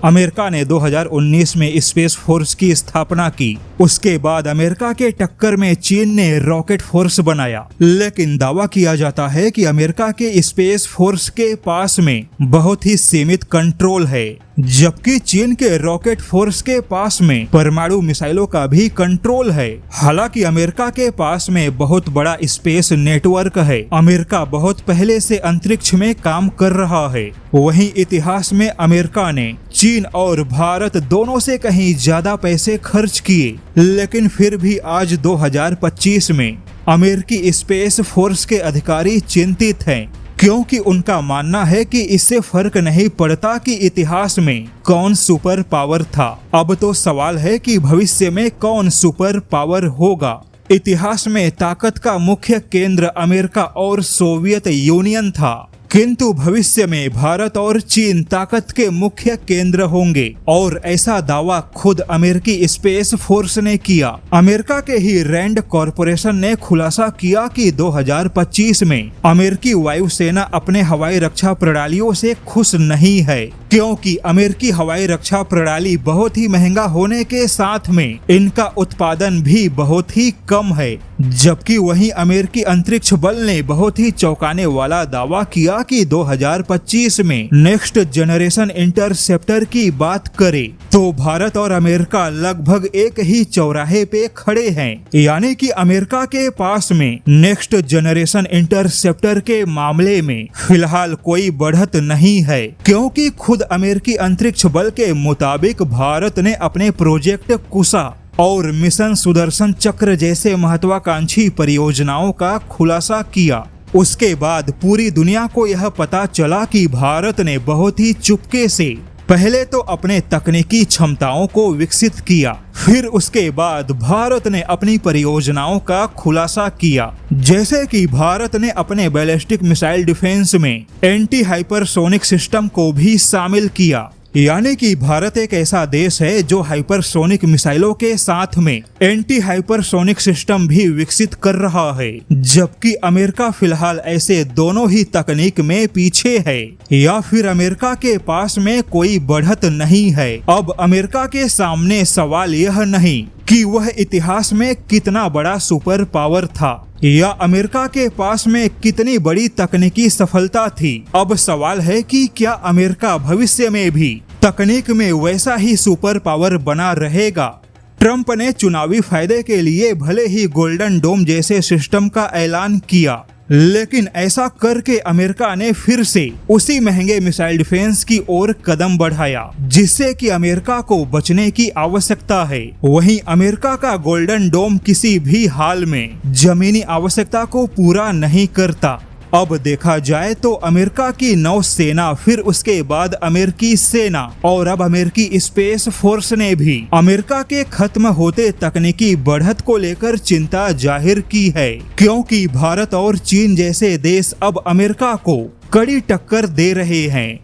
America ने 2019 में space force की स्थापना की। उसके बाद अमेरिका के टक्कर में चीन ने रॉकेट फोर्स बनाया, लेकिन दावा किया जाता है कि अमेरिका के स्पेस फोर्स के पास में बहुत ही सीमित कंट्रोल है, जबकि चीन के रॉकेट फोर्स के पास में परमाणु मिसाइलों का भी कंट्रोल है। हालांकि अमेरिका के पास में बहुत बड़ा स्पेस नेटवर्क है। अमेरिका बहुत पहले से अंतरिक्ष में काम कर रहा है। वहीं इतिहास में अमेरिका ने चीन और भारत दोनों से कहीं ज्यादा पैसे खर्च किए, लेकिन फिर भी आज 2025 में अमेरिकी स्पेस फोर्स के अधिकारी चिंतित हैं, क्योंकि उनका मानना है कि इससे फर्क नहीं पड़ता कि इतिहास में कौन सुपर पावर था। अब तो सवाल है कि भविष्य में कौन सुपर पावर होगा। इतिहास में ताकत का मुख्य केंद्र अमेरिका और सोवियत यूनियन था, किंतु भविष्य में भारत और चीन ताकत के मुख्य केंद्र होंगे, और ऐसा दावा खुद अमेरिकी स्पेस फोर्स ने किया। अमेरिका के ही रैंड कॉरपोरेशन ने खुलासा किया कि 2025 में अमेरिकी वायुसेना अपने हवाई रक्षा प्रणालियों से खुश नहीं है, क्योंकि अमेरिकी हवाई रक्षा प्रणाली बहुत ही महंगा होने के साथ में इनका उत्पादन भी बहुत ही कम है। जबकि वहीं अमेरिकी अंतरिक्ष बल ने बहुत ही चौंकाने वाला दावा किया कि 2025 में नेक्स्ट जनरेशन इंटरसेप्टर की बात करें तो भारत और अमेरिका लगभग एक ही चौराहे पे खड़े हैं। यानी कि अमेरिका के पास में नेक्स्ट जनरेशन इंटरसेप्टर के मामले में फिलहाल कोई बढ़त नहीं है, क्योंकि खुद अमेरिकी अंतरिक्ष बल के मुताबिक भारत ने अपने प्रोजेक्ट कुशा और मिशन सुदर्शन चक्र जैसे महत्वाकांक्षी परियोजनाओं का खुलासा किया। उसके बाद पूरी दुनिया को यह पता चला कि भारत ने बहुत ही चुपके से पहले तो अपने तकनीकी क्षमताओं को विकसित किया, फिर उसके बाद भारत ने अपनी परियोजनाओं का खुलासा किया। जैसे कि भारत ने अपने बैलिस्टिक मिसाइल डिफेंस में एंटी हाइपरसोनिक सिस्टम को भी शामिल किया। यानी कि भारत एक ऐसा देश है जो हाइपरसोनिक मिसाइलों के साथ में एंटी हाइपरसोनिक सिस्टम भी विकसित कर रहा है, जबकि अमेरिका फिलहाल ऐसे दोनों ही तकनीक में पीछे है, या फिर अमेरिका के पास में कोई बढ़त नहीं है। अब अमेरिका के सामने सवाल यह नहीं कि वह इतिहास में कितना बड़ा सुपर पावर था या अमेरिका के पास में कितनी बड़ी तकनीकी सफलता थी। अब सवाल है कि क्या अमेरिका भविष्य में भी तकनीक में वैसा ही सुपर पावर बना रहेगा। ट्रंप ने चुनावी फायदे के लिए भले ही गोल्डन डोम जैसे सिस्टम का ऐलान किया, लेकिन ऐसा करके अमेरिका ने फिर से उसी महंगे मिसाइल डिफेंस की ओर कदम बढ़ाया, जिससे कि अमेरिका को बचने की आवश्यकता है। वहीं अमेरिका का गोल्डन डोम किसी भी हाल में जमीनी आवश्यकता को पूरा नहीं करता। अब देखा जाए तो अमेरिका की नौसेना, फिर उसके बाद अमेरिकी सेना और अब अमेरिकी स्पेस फोर्स ने भी अमेरिका के खत्म होते तकनीकी बढ़त को लेकर चिंता जाहिर की है, क्योंकि भारत और चीन जैसे देश अब अमेरिका को कड़ी टक्कर दे रहे हैं।